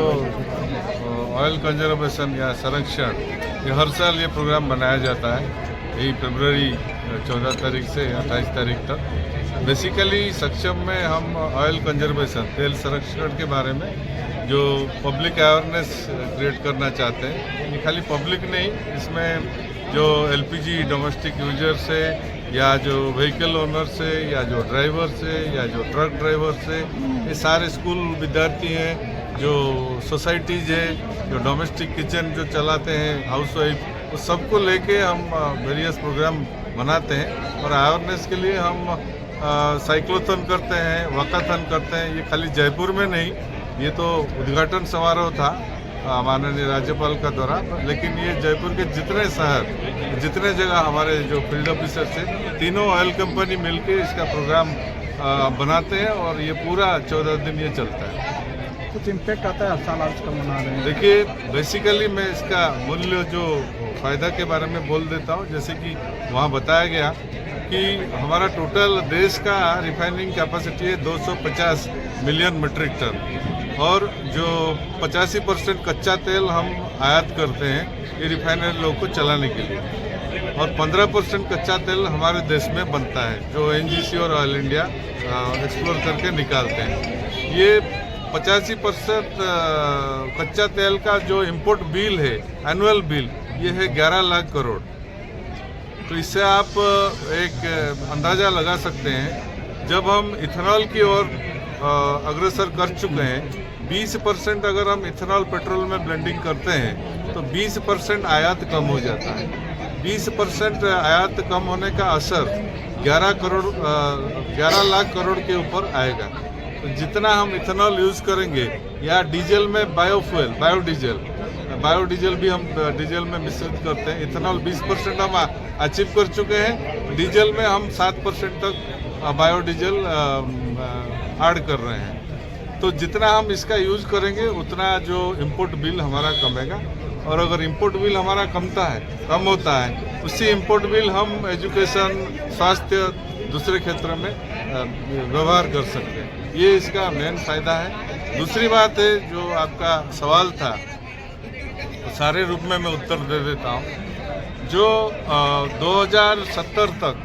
Oil conservation या संरक्षण, ये हर साल ये प्रोग्राम बनाया जाता है। यही फरवरी 14 तारीख से 28 तारीख तक। बेसिकली सक्षम में हम ऑयल कंजर्वेशन, तेल संरक्षण के बारे में जो पब्लिक अवेयरनेस क्रिएट करना चाहते हैं। ये खाली पब्लिक नहीं, इसमें जो एलपीजी डोमेस्टिक यूजर से या जो व्हीकल ओनर से या जो ड्राइवर से या जो ट्रक ड्राइवर से, ये सारे स्कूल विद्यार्थी हैं, जो सोसाइटीज है, जो डोमेस्टिक किचन जो चलाते हैं, हाउस वाइफ, वो सबको लेके हम वेरियस प्रोग्राम बनाते हैं। और अवेयरनेस के लिए हम साइक्लोथन करते हैं, वॉकाथन करते हैं। ये खाली जयपुर में नहीं, ये तो उद्घाटन समारोह था माननीय राज्यपाल का दौरा, लेकिन ये जयपुर के जितने शहर, जितने जगह हमारे जो फील्ड ऑफिसर से तीनों ऑयल कंपनी मिलके इसका प्रोग्राम बनाते हैं और ये पूरा 14 दिन ये चलता है। कुछ इम्पैक्ट आता है हर साल आज का मना रहे हैं? देखिए, बेसिकली मैं इसका मूल्य जो फ़ायदा के बारे में बोल देता हूँ। जैसे कि वहाँ बताया गया कि हमारा टोटल देश का रिफाइनिंग कैपेसिटी है 250 मिलियन मीट्रिक टन, और जो 85% कच्चा तेल हम आयात करते हैं ये रिफाइनरी लोगों को चलाने के लिए, और 15% कच्चा तेल हमारे देश में बनता है जो एनजीसी और ऑयल इंडिया एक्सप्लोर करके निकालते हैं। ये 85% कच्चा तेल का जो इंपोर्ट बिल है, एनुअल बिल, ये है 11 लाख करोड़। तो इससे आप एक अंदाज़ा लगा सकते हैं, जब हम इथेनॉल की ओर अग्रसर कर चुके हैं, 20% अगर हम इथेनॉल पेट्रोल में ब्लेंडिंग करते हैं तो 20% आयात कम हो जाता है। 20% आयात कम होने का असर 11 लाख करोड़ के ऊपर आएगा। तो जितना हम इथेनॉल यूज़ करेंगे, या डीजल में बायोफ्यूल, बायोडीजल भी हम डीजल में मिश्रित करते हैं। इथेनॉल 20% हम अचीव कर चुके हैं, डीजल में हम 7% तक बायोडीजल ऐड कर रहे हैं। तो जितना हम इसका यूज़ करेंगे उतना जो इंपोर्ट बिल हमारा कमेगा, और अगर इंपोर्ट बिल हमारा कम होता है, उसी इंपोर्ट बिल हम एजुकेशन, स्वास्थ्य, दूसरे क्षेत्र में व्यवहार कर सकते हैं। ये इसका मेन फ़ायदा है। दूसरी बात है, जो आपका सवाल था, सारे रूप में मैं उत्तर दे देता हूँ। जो 2070 तक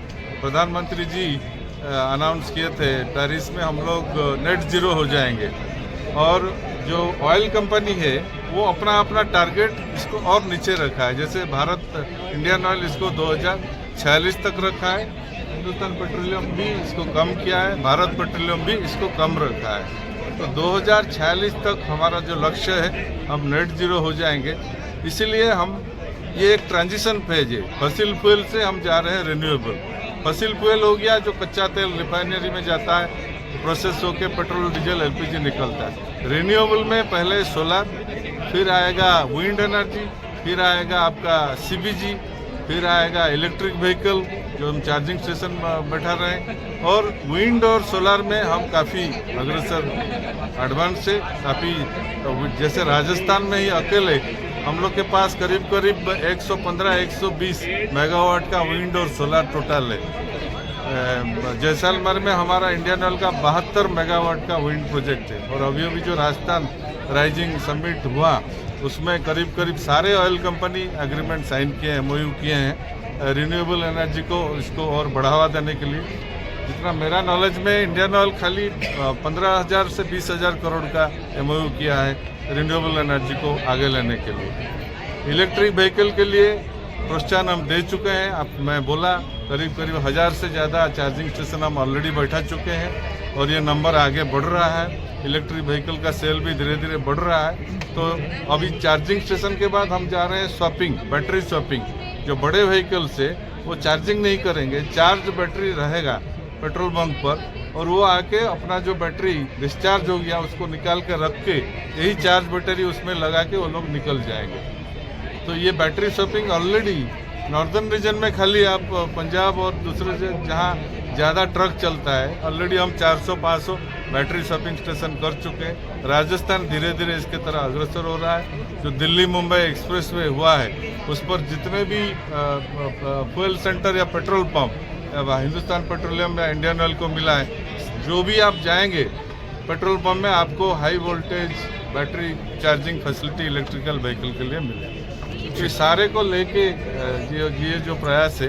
प्रधानमंत्री जी अनाउंस किए थे, पेरिस में हम लोग नेट ज़ीरो हो जाएंगे, और जो ऑयल कंपनी है वो अपना टारगेट इसको और नीचे रखा है। जैसे भारत, इंडियन ऑयल इसको 2046 तक रखा है, हिंदुस्तान पेट्रोलियम भी इसको कम किया है, भारत पेट्रोलियम भी इसको कम रखा है। तो 2046 तक हमारा जो लक्ष्य है, हम नेट ज़ीरो हो जाएंगे। इसीलिए हम, ये एक ट्रांजिशन फेज है, फसिल फ्यूल से हम जा रहे हैं रिन्यूएबल। फसिल फ्यूल हो गया जो कच्चा तेल रिफाइनरी में जाता है, प्रोसेस होकर पेट्रोल, डीजल, एलपीजी निकलता है। रिन्यूएबल में पहले सोलर, फिर आएगा विंड एनर्जी, फिर आएगा आपका सीबीजी, फिर आएगा इलेक्ट्रिक व्हीकल जो हम चार्जिंग स्टेशन बैठा रहे हैं। और विंड और सोलर में हम काफ़ी अग्रसर, एडवांस से काफ़ी, जैसे राजस्थान में ही अकेले हम लोग के पास करीब 115-120 मेगावाट का विंड और सोलर टोटल है। जैसलमेर में हमारा इंडियन ऑयल का 72 मेगावाट का विंड प्रोजेक्ट है। और अभी जो राजस्थान राइजिंग समिट हुआ, उसमें करीब सारे ऑयल कंपनी एग्रीमेंट साइन किए हैं, MOU किए हैं रिन्यूएबल एनर्जी को, इसको और बढ़ावा देने के लिए। जितना मेरा नॉलेज में, इंडियन ऑयल खाली 15,000 से 20,000 करोड़ का MOU किया है रिन्यूएबल एनर्जी को आगे लेने के लिए। इलेक्ट्रिक व्हीकल के लिए प्रोत्साहन हम दे चुके हैं। अब मैं बोला, करीब 1000 से ज़्यादा चार्जिंग स्टेशन हम ऑलरेडी बैठा चुके हैं, और ये नंबर आगे बढ़ रहा है। इलेक्ट्रिक व्हीकल का सेल भी धीरे धीरे बढ़ रहा है। तो अभी चार्जिंग स्टेशन के बाद हम जा रहे हैं स्वैपिंग, बैटरी स्वैपिंग। जो बड़े व्हीकल से वो चार्जिंग नहीं करेंगे, चार्ज बैटरी रहेगा पेट्रोल पंप पर, और वो आके अपना जो बैटरी डिस्चार्ज हो गया उसको निकाल के रख के, यही चार्ज बैटरी उसमें लगा के वो लोग निकल जाएंगे। तो ये battery swapping already northern region में, खाली आप पंजाब और दूसरे से जहाँ ज़्यादा ट्रक चलता है, ऑलरेडी हम 400-500 बैटरी स्वैपिंग स्टेशन कर चुके हैं। राजस्थान धीरे धीरे इसके तरह अग्रसर हो रहा है। जो दिल्ली मुंबई एक्सप्रेसवे हुआ है, उस पर जितने भी फ्यूल सेंटर या पेट्रोल पंप हिंदुस्तान पेट्रोलियम या इंडियन ऑयल को मिला है, जो भी आप जाएंगे पेट्रोल पंप में आपको high voltage battery charging facility electrical vehicle के लिए मिले। तो इस सारे को लेके ये जो प्रयास है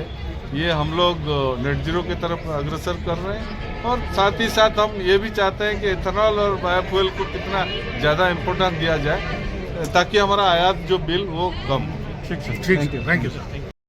ये हम लोग नेट जीरो की तरफ अग्रसर कर रहे हैं, और साथ ही साथ हम ये भी चाहते हैं कि इथेनॉल और बायोफ्यूल को कितना ज़्यादा इम्पोर्टेंस दिया जाए ताकि हमारा आयात जो बिल वो कम हो। ठीक है, थैंक यू सर।